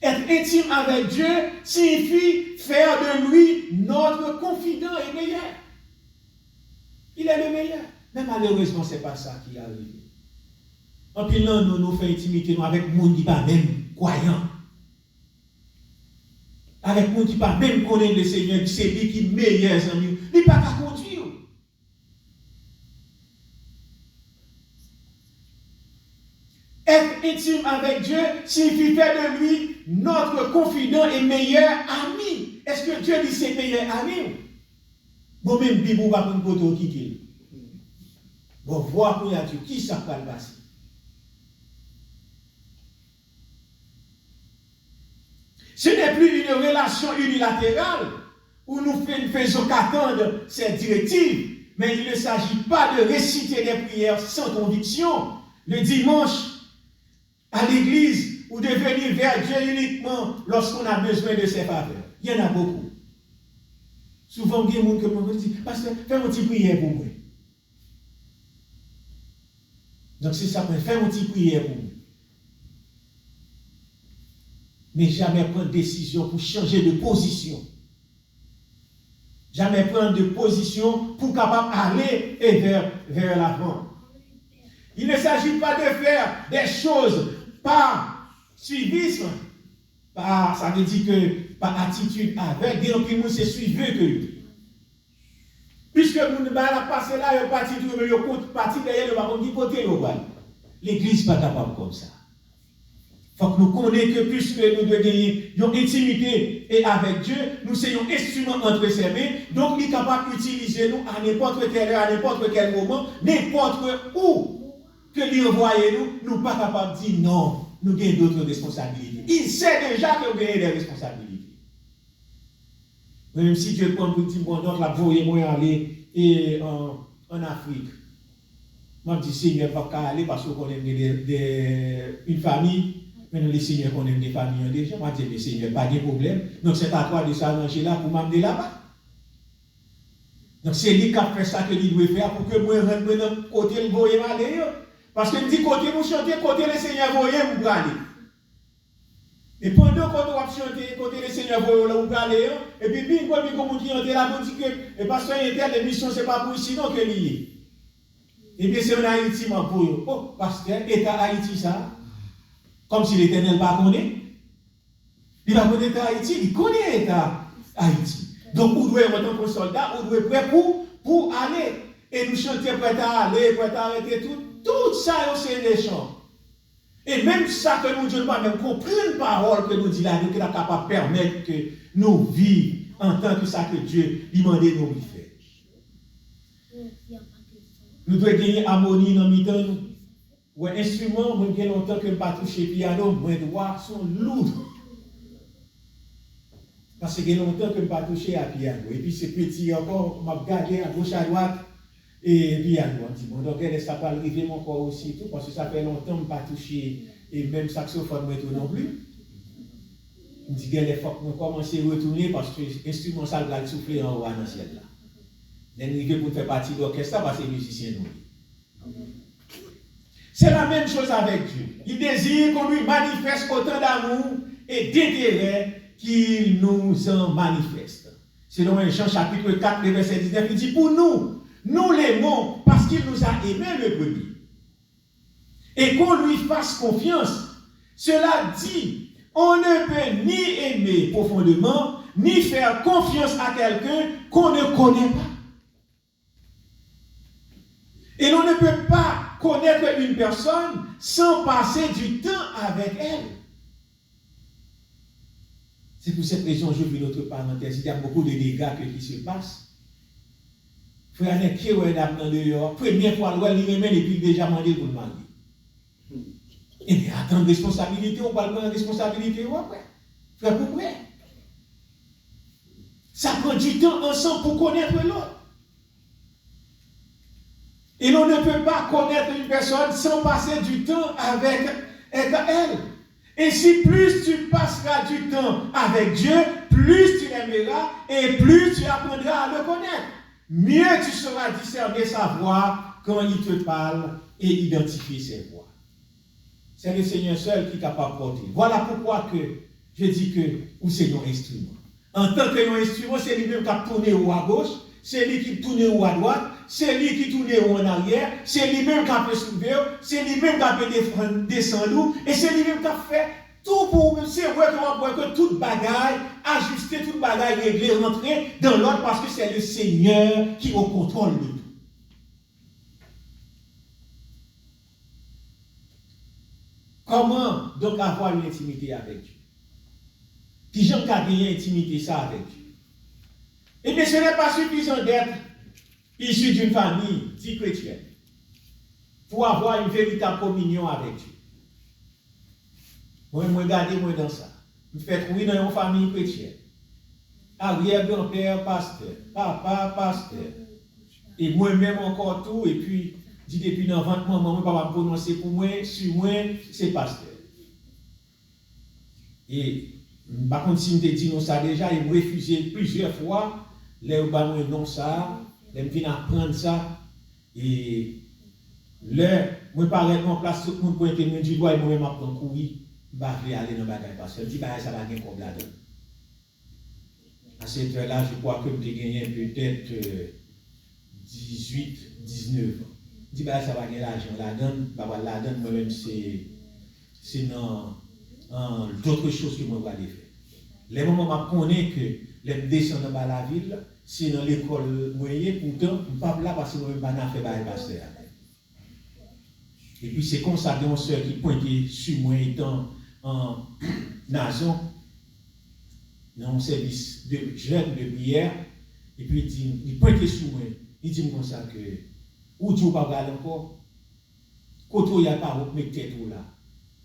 Être intime avec Dieu signifie faire de lui notre confident et meilleur. Il est le meilleur. Mais malheureusement, ce n'est pas ça qui arrive. En plus, là, nous faisons intimité avec le monde qui n'est pas même croyant. Avec le monde qui n'est pas même connaît le Seigneur, c'est lui qui est meilleur ami. Il n'est pas qu'à conduire. Être intime avec Dieu signifie faire de lui notre confident et meilleur ami. Est-ce que Dieu dit c'est meilleur ami? Bon, même Bible va prendre pour toi qui. Bon, voir pour Dieu qui ça va le passer. Ce n'est plus une relation unilatérale où nous faisons qu'attendre cette directive, mais il ne s'agit pas de réciter des prières sans conviction le dimanche à l'église ou de venir vers Dieu uniquement lorsqu'on a besoin de ses faveurs. Il y en a beaucoup. Souvent, il y a des gens qui me disent, pasteur, fais une petite prière pour moi. Donc c'est ça, fais une petite prière pour moi. Mais jamais prendre décision pour changer de position. Jamais prendre de position pour capable aller vers l'avant. Il ne s'agit pas de faire des choses par suivisme, ça veut dire que par attitude avec, des gens c'est suiveux que lui. Puisque vous ne pas passer là, vous parti tout, mais vous parti derrière le ballon qui côté le bal. L'église n'est pas capable comme ça. Il faut que nous connaissions que puisque nous devons gagner une intimité et avec Dieu, nous sommes un instrument entre ses mains, donc il est capable d'utiliser nous à n'importe quelle heure, à n'importe quel moment, n'importe où que lui envoie nous, nous ne sommes pas capables de dire non, nous avons d'autres responsabilités. Il sait déjà que nous avons des responsabilités. Même si Dieu prend pour dire, bon, donc la voie moi aller en Afrique. Moi, je dis, Seigneur, pas qu'à aller parce qu'on aime une famille. Maintenant, les seigneurs qu'on aime des familles déjà. Moi, je dis, Seigneur, pas de problème. Donc, c'est à toi de s'arranger là pour m'amener là-bas. Donc, c'est lui qui a fait ça que lui doit faire pour que moi, rentre dans le côté le voyer aller. Parce que dit côté vous chantez, côté le Seigneur voyer, vous aller. Et pendant que vous chantez, côté le Seigneur voyer, vous aller. Et puis, bien, comme qui ont été là, vous dites que, parce que l'émission, ce n'est pas pour ici, non, que lié. Et bien, c'est en Haïti, pour vous. Oh, pasteur, État Haïti, ça. Comme si l'Éternel ne connaît pas. Il va connaître l'État Haïti, il connaît l'État Haïti. Donc, vous devez, en tant que soldat, vous devez prêt pour aller. Et nous chanter prêt à aller, prêt à arrêter tout ça, c'est des chants. Et même ça que nous disons pas, même comprendre une parole que nous disons là, nous sommes capables de permettre que nous vivions en tant que ça que Dieu lui demande de nous faire. Nous devons gagner harmonie dans le temps. Ouais, instrument, moi, bien longtemps que je ne pas toucher piano, mes doigts sont lourds. Parce que bien longtemps que je ne pas toucher à piano. Et puis c'est petit encore, je m'a regardé à gauche à droite, et piano. Je dis, bon, donc ça va arriver mon corps aussi, tout, parce que ça fait longtemps que je ne pas toucher, et même saxophone, moi, tout non plus. Je dis, il faut que je commence à retourner, parce que l'instrument, ça va souffler en haut dans le ciel là. L'arrivée pour faire partie de l'orchestre, parce que les musiciens nous. C'est la même chose avec Dieu. Il désire qu'on lui manifeste autant d'amour et d'intérêt qu'il nous en manifeste. Selon Jean chapitre 4, verset 19, il dit pour nous, nous l'aimons parce qu'il nous a aimés le premier. Et qu'on lui fasse confiance. Cela dit, on ne peut ni aimer profondément, ni faire confiance à quelqu'un qu'on ne connaît pas. Et l'on ne peut pas connaître une personne sans passer du temps avec elle. C'est pour cette raison, je vis notre parenthèse. Il y a beaucoup de dégâts qui se passent. Frère, qui est dans dehors, première fois, il remet et puis déjà demandé pour le marier. Et bien, attendre responsabilité, on parle de responsabilité, ouais. Frère, pourquoi? Ça prend du temps ensemble pour connaître l'autre. Et l'on ne peut pas connaître une personne sans passer du temps avec elle. Et si plus tu passeras du temps avec Dieu, plus tu l'aimeras et plus tu apprendras à le connaître. Mieux tu sauras discerner sa voix quand il te parle et identifier ses voix. C'est le Seigneur seul qui est capable de porter. Voilà pourquoi que je dis que nous sommes un instrument. En tant que instrument, c'est lui-même qui a tourné ou à gauche, c'est lui qui tourne ou à droite, c'est lui qui tourne ou en arrière, c'est lui-même qui a fait soulever, c'est lui-même qui a fait descendre, et c'est lui-même qui a fait tout pour nous. C'est vrai que toute bagaille, ajuster toute bagaille, régler, rentrer dans l'ordre parce que c'est le Seigneur qui est au contrôle de tout. Comment donc avoir une intimité avec Dieu? Qui j'aime qu'à gagner intimité ça avec Dieu? Eh bien, ce n'est pas suffisant d'être issu d'une famille dite chrétienne pour avoir une véritable communion avec Dieu. Moi, je regarde dans ça. Je fais trouver dans une famille chrétienne. Arrière-grand-père, pasteur. Papa, pasteur. Et moi-même encore tout. Et puis, dit depuis dans 20 mois, moi, je ne vais pas prononcer pour moi, sur moi, c'est pasteur. Et, par contre, si je te dis non ça déjà, il me refusait plusieurs fois. Là, où moi non ça, là, je viens apprendre ça. Et là, moi, je parle en place, tout le monde pointe me dit, moi, je vais m'apprendre courir. Je vais aller dans le bagage parce que je dis, ça va gagner comme là-dedans. À cette heure-là, je crois que je gagné peut-être 18, 19 ans. Je dis, ça va gagner l'argent là-dedans. Moi-même, c'est dans d'autres choses que moi, je vais aller faire. Les moments où je connais que les descends dans la ville, c'est dans l'école moyenne, pourtant, je ne suis pas là parce que je ne suis pas fait par le pasteur. Et puis c'est comme ça qu'il y a une soeur qui pointait sur moi étant en nation, dans un service de jeûne, de prière, et puis il pointait sur moi, il dit comme ça que, où tu ne vas pas aller encore, quand il n'y a pas de mettre tête là.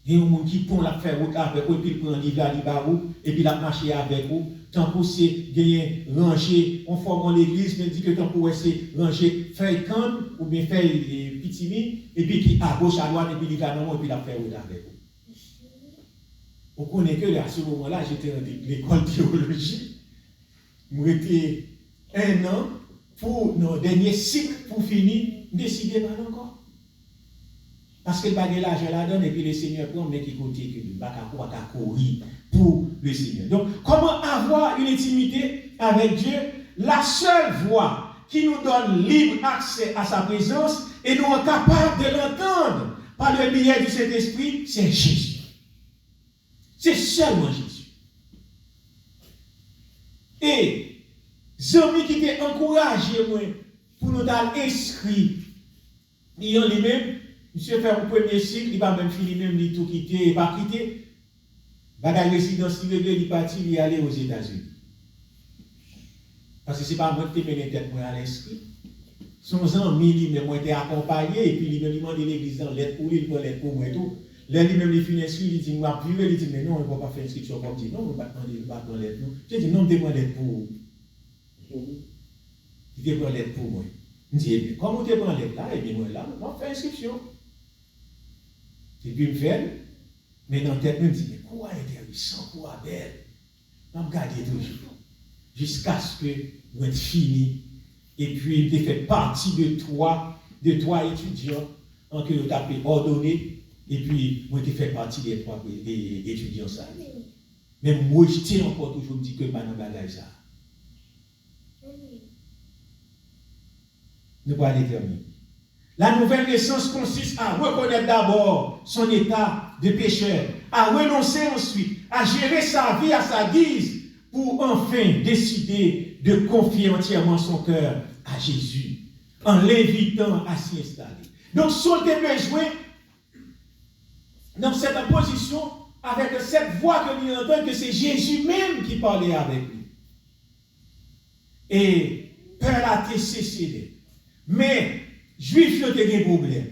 Il y a un monde qui prend la faire route avec vous, et puis il prend un livre à vous, et puis il a marché avec vous. Tant pour c'est gagner, ranger, on forme l'église, mais dit que tant pour c'est ranger, faire canne, ou bien faire pitimi, et puis qui à gauche, à droite, et puis il va dans et puis il a fait route avec vous. On connaît que à ce moment-là, j'étais dans l'école de théologie. J'étais 1 an pour nos derniers cycles pour finir, décider pas encore. Parce que le bagage là, je la donne et puis le Seigneur prend, mais qui côté que le bagage à courir pour le Seigneur. Donc, comment avoir une intimité avec Dieu? La seule voie qui nous donne libre accès à sa présence et nous sommes capables de l'entendre par le biais du Saint-Esprit, c'est Jésus. C'est seulement Jésus. Et, les amis qui t'ont encouragé pour nous avoir inscrits, ils ont lui-même, monsieur fait un premier cycle, il va même finir, même il tout quitter, il va quitter. Bagage résidence irrégulière, il parti, il est allé aux États-Unis. Parce que ce n'est pas moi qui t'ai mené tête à l'esprit. Son ami, lui-même, moi, été accompagné, et puis il m'a demandé l'église dans l'aide pour lui, il prend l'aide pour moi et tout. Là, lui-même, il finit inscrit, il dit, moi, vivre, il dit, mais non, on ne va pas faire inscription comme ça. Non, on ne va pas prendre l'aide. J'ai dit, non, je demande l'aide pour vous. Il te prend l'aide pour moi. Je dis, eh bien, comme on te prend l'aide là, et bien, moi, là, on va faire inscription. Et puis, il me fait, mais dans la tête, je me dis, mais quoi intéressant, quoi belle. Je me regarde toujours. Jusqu'à ce que vous êtes fini. Et puis, il fait partie de toi étudiants, en que vous avez ordonné. Et puis, moi, j'ai fait partie des 3 étudiants. Ça. Mais moi, je tiens encore toujours, je dis que je ne vais pas bagage ça. Nous allons aller terminer. La nouvelle naissance consiste à reconnaître d'abord son état de pécheur, à renoncer ensuite, à gérer sa vie à sa guise, pour enfin décider de confier entièrement son cœur à Jésus, en l'invitant à s'y installer. Donc, si on a besoin, dans cette position, avec cette voix que nous entendons, que c'est Jésus même qui parlait avec lui. Et peur a été cessé. Mais, Juif, il y a des problèmes.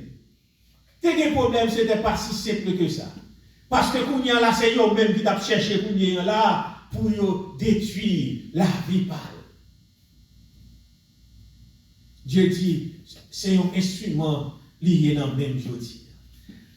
Des problèmes, ce n'était pas si simple que ça. Parce que quand il y a là, c'est eux-mêmes qui ont cherché quand il y a là, pour détruire la vie pâle. Dieu dit, c'est un instrument lié dans le même jeudi.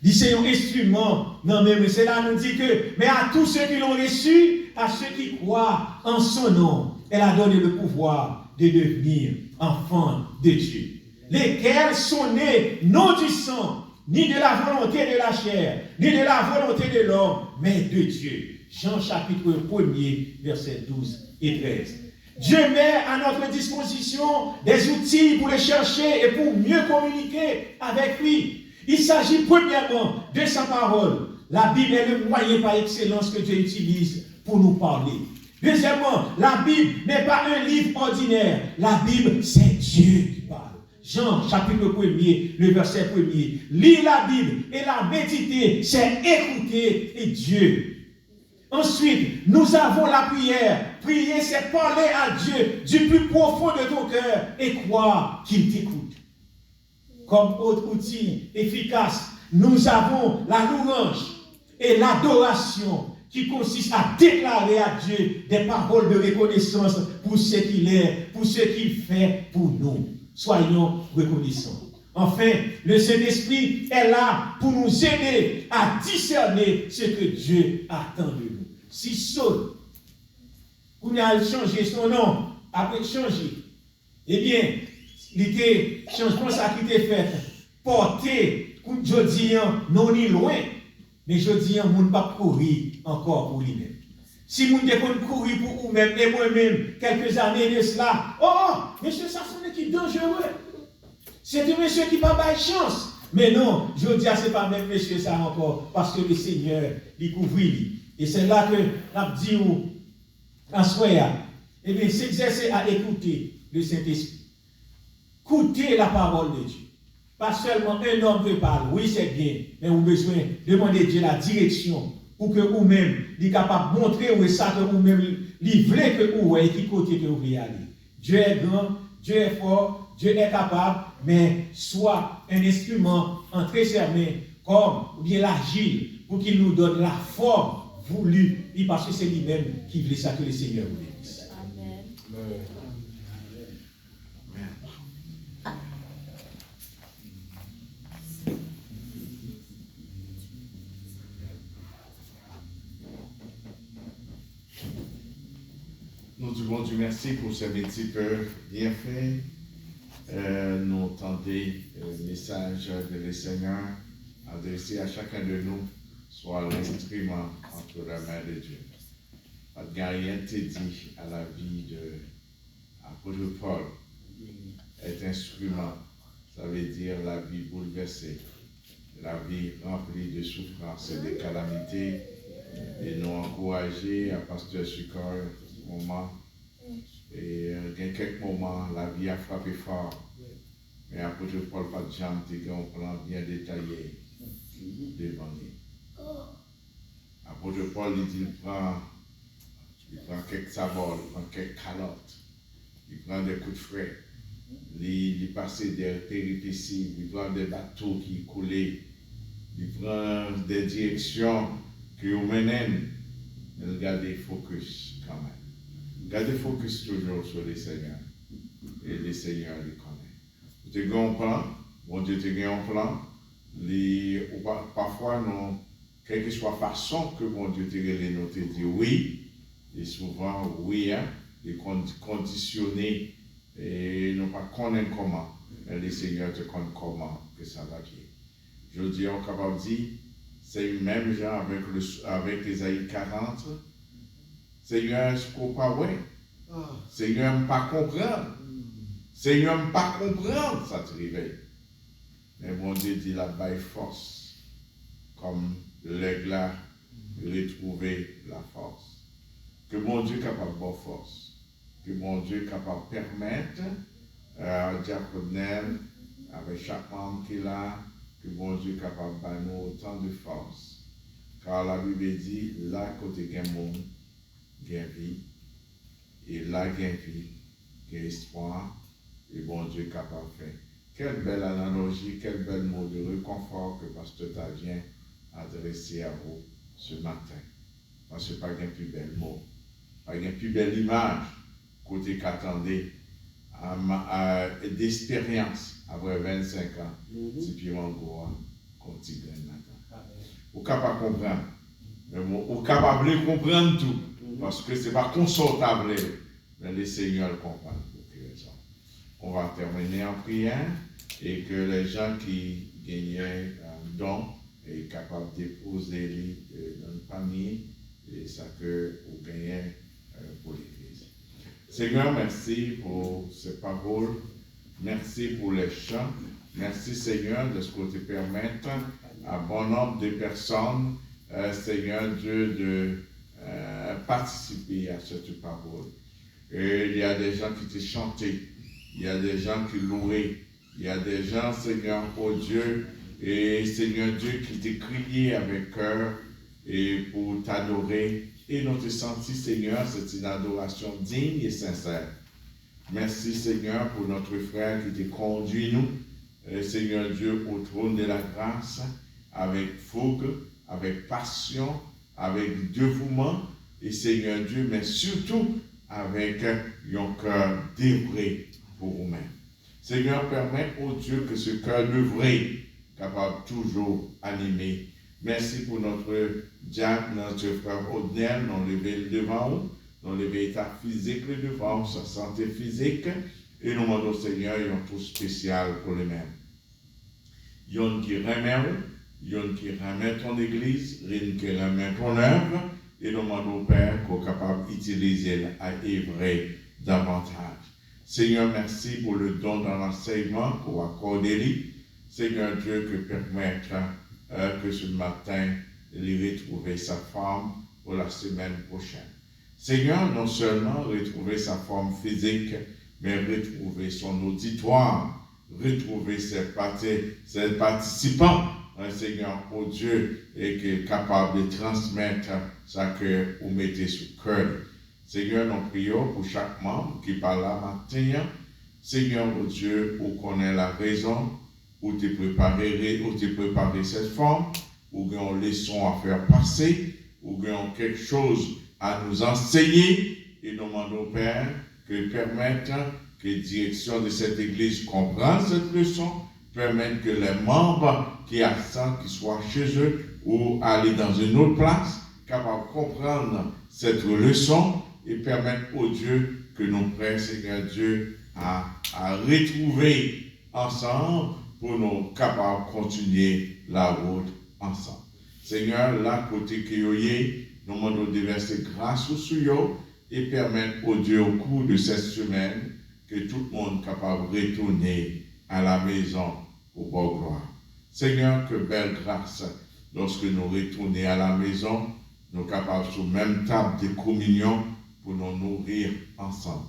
Il dit, c'est un instrument dans le même. C'est là nous dit que, mais à tous ceux qui l'ont reçu, à ceux qui croient en son nom, elle a donné le pouvoir de devenir enfants de Dieu. Lesquels sont nés non du sang, ni de la volonté de la chair, ni de la volonté de l'homme, mais de Dieu. Jean chapitre 1er, versets 12 et 13. Dieu met à notre disposition des outils pour les chercher et pour mieux communiquer avec lui. Il s'agit premièrement de sa parole. La Bible est le moyen par excellence que Dieu utilise pour nous parler. Deuxièmement, la Bible n'est pas un livre ordinaire. La Bible, c'est Dieu qui parle. Jean, chapitre 1er, le verset 1er. Lire la Bible et la méditer, c'est écouter et Dieu. Ensuite, nous avons la prière. Prier, c'est parler à Dieu du plus profond de ton cœur et croire qu'il t'écoute. Comme autre outil efficace, nous avons la louange et l'adoration qui consiste à déclarer à Dieu des paroles de reconnaissance pour ce qu'il est, pour ce qu'il fait pour nous. Soyons reconnaissants. Enfin, le Saint-Esprit est là pour nous aider à discerner ce que Dieu attend de nous. Si Saul, qu'on a changé son nom, après changer, eh bien, l'idée, changement ça qui était fait, porter, comme je dis, non ni loin, mais je dis, on ne pas courir encore pour lui-même. Si vous ne courir pour vous-même, et moi-même, quelques années de cela, oh, monsieur, ça c'est une équipe dangereuse. C'est un monsieur qui n'a pas de chance. Mais non, je dis, ce n'est pas même monsieur ça encore, parce que le Seigneur, il couvre lui. Et c'est là que, on dit, en soya, eh bien, s'exercer à écouter le Saint-Esprit. Écoutez la parole de Dieu. Pas seulement un homme qui parle, oui c'est bien, mais vous avez besoin de demander Dieu la direction pour que vous-même, il est capable de montrer où est ça que vous-même, il veut que vous voyez qui côté que vous voulez aller. Dieu est grand, Dieu est fort, Dieu est capable, mais soit un instrument entre ses mains, comme ou bien l'agile, pour qu'il nous donne la forme voulue, parce que c'est lui-même qui veut ça que le Seigneur vous bénisse. Amen. Nous disons Dieu merci pour ce multiples bienfaits. Nous entendons le message de le Seigneur adressé à chacun de nous, soit l'instrument entre la main de Dieu. Rien te dit à la vie de l'apôtre Paul est instrument. Ça veut dire la vie bouleversée, la vie remplie de souffrances et de calamités. Et nous encourager à Pasteur Sucor moment. Et dans quelques moments, la vie a frappé fort. Mais l'apôtre Paul pas de jambe, un plan bien détaillé devant lui. L'apôtre Paul, il prend quelques sabots, il prend quelques calottes, il prend des coups de fouet, il passe des péripéties, il prend des bateaux qui coulaient, il prend des directions qui vous mènent, mais il garde focus quand même. Gardez focus toujours sur le Seigneur. Et le Seigneur le connaît. Tu as un plan, bon Dieu te gagne un plan. Parfois, non, quelle que soit la façon que bon Dieu te gagne, nous te dit oui. Et souvent, oui, hein, les conditionner et non pas connaître comment. Mais le Seigneur te connaît comment que ça va bien. Je dis, on est capable de dire, c'est le même genre avec Ésaïe 40. Seigneur, je ne comprends pas. Seigneur, je ne pas comprendre. Seigneur, je ne pas comprendre, ça te réveille. Mais mon Dieu dit la baille force, comme l'aigle a retrouvé la force. Que mon Dieu est capable de bonne force. Que mon Dieu est capable de permettre à Diaconel, avec chaque membre qu'il a, que mon Dieu est capable de nous autant de force. Car la Bible dit, là, côté d'un monde, gain vie, et là, gain vie, gain espoir, et bon Dieu est capable de faire. Quelle belle analogie, quel bel mot de réconfort que Pasteur Tavien a adressé à vous ce matin. Parce que pas un plus bel mot, pas une plus belle image, côté qu'attendez d'expérience après 25 ans, si puis on goa, continue maintenant. Vous êtes capable de comprendre, mais vous êtes capable de comprendre tout. Parce que ce n'est pas consortable, mais le Seigneur le comprend. On va terminer en prière et que les gens qui gagnaient un don soient capables de déposer dans le panier et ça que vous gagnez pour l'Église. Seigneur, merci pour ces paroles. Merci pour les chants. Merci Seigneur de ce que tu permets à bon nombre de personnes, Seigneur Dieu, de participer à cette parole. Et il y a des gens qui te chantaient, il y a des gens qui louaient, il y a des gens, Seigneur, oh Dieu, et Seigneur Dieu, qui te criaient avec cœur et pour t'adorer. Et nous te senti, Seigneur, c'est une adoration digne et sincère. Merci, Seigneur, pour notre frère qui te conduit, nous, Seigneur Dieu, au trône de la grâce, avec fougue, avec passion, avec dévouement, et Seigneur Dieu, mais surtout avec un cœur dévoué pour vous-même. Seigneur, permets, oh Dieu, que ce cœur dévoué capable toujours animer. Merci pour notre diacre, notre frère Odnel, nous lever devant nous, nous lever l'état physique devant nous, sa santé physique, et nous demandons, Seigneur, un tout spécial pour les mêmes. Yon qui remet, yon qui remet ton église, yon qui remet ton œuvre, et nous demandons, Père, qu'on est capable d'utiliser à œuvrer davantage. Seigneur, merci pour le don dans l'enseignement qu'on accorde lui. Seigneur Dieu, que permettre que ce matin, il retrouve sa femme pour la semaine prochaine. Seigneur, non seulement retrouver sa forme physique, mais retrouver son auditoire, retrouver ses participants, un Seigneur, oh Dieu, et qui est capable de transmettre ça que vous mettez sous cœur. Seigneur, nous prions pour chaque membre qui parle là matin. Seigneur, oh Dieu, vous connaissez la raison, où tu préparé cette forme, où tu as une leçon à faire passer, où tu as quelque chose à nous enseigner, et nous demandons au Père que permette que la direction de cette Église comprenne cette leçon, permette que les membres qui attendent, qui soient chez eux ou aller dans une autre place, capables de comprendre cette leçon et permettre au Dieu que nous prêts, Seigneur Dieu, à retrouver ensemble pour nous capables de continuer la route ensemble. Seigneur, là, côté que nous demandons de verser grâce sur eux et permettre au Dieu au cours de cette semaine que tout le monde soit capable de retourner à la maison pour bonne gloire. Seigneur, que belle grâce lorsque nous retournons à la maison, nous sommes capables sur la même table de communion pour nous nourrir ensemble.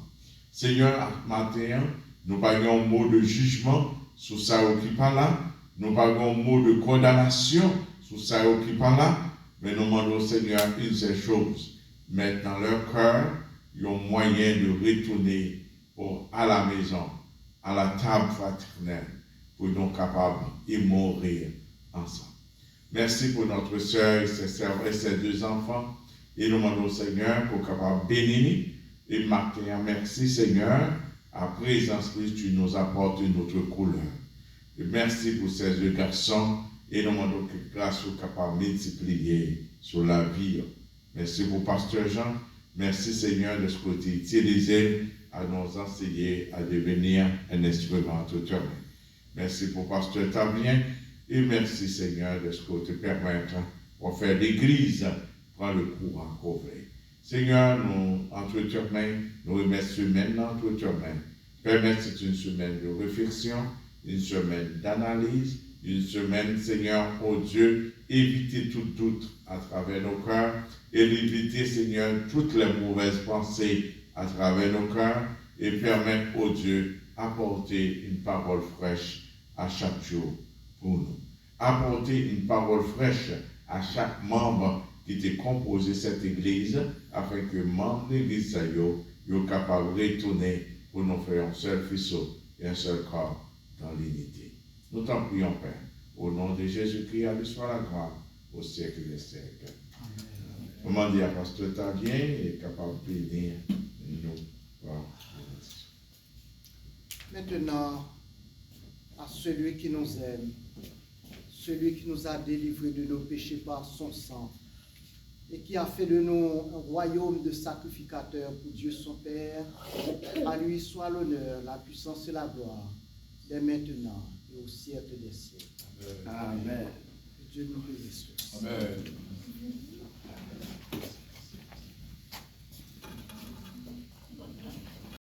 Seigneur, matin, nous parlons un mot de jugement sur ça qui parle là, nous parlons un mot de condamnation sur ça qui parle là, mais nous demandons au Seigneur une seule chose, mettre dans leur cœur un moyen de retourner à la maison, à la table fraternelle, pour nous capables de mourir ensemble. Merci pour notre sœur et ses deux enfants, et nous demandons au Seigneur pour capable bénir et marquer. Merci Seigneur, à présence Christ, tu nous apportes une autre couleur. Et merci pour ces deux garçons, et nous demandons que grâce soit capable de multiplier sur la vie. Merci pour Pasteur Jean. Merci Seigneur de ce que tu utilisé à nous enseigner à devenir un instrument tout homme. Merci pour Pasteur Tablien et merci Seigneur de ce que tu permets pour faire l'église prendre le courant couvert. Seigneur, nous entre tes mains, nous remettons maintenant entre tes mains. Permets c'est une semaine de réflexion, une semaine d'analyse, une semaine, Seigneur, oh Dieu, éviter tout doute à travers nos cœurs et éviter, Seigneur, toutes les mauvaises pensées à travers nos cœurs et permettre, oh Dieu, apporter une parole fraîche à chaque jour pour nous. Apporter une parole fraîche à chaque membre qui est composé cette église afin que membre de l'église soient capables de retourner pour nous faire un seul faisceau et un seul corps dans l'unité. Nous t'en prions, Père, au nom de Jésus-Christ, à lui soit la gloire au siècle des siècles. Comment dire, Pasteur Tavien est capable de bénir nous. Voilà. Maintenant, à celui qui nous aime, celui qui nous a délivrés de nos péchés par son sang, et qui a fait de nous un royaume de sacrificateurs pour Dieu son Père, à lui soit l'honneur, la puissance et la gloire, dès maintenant et au siècle des siècles. Amen. Dieu nous bénisse. Amen.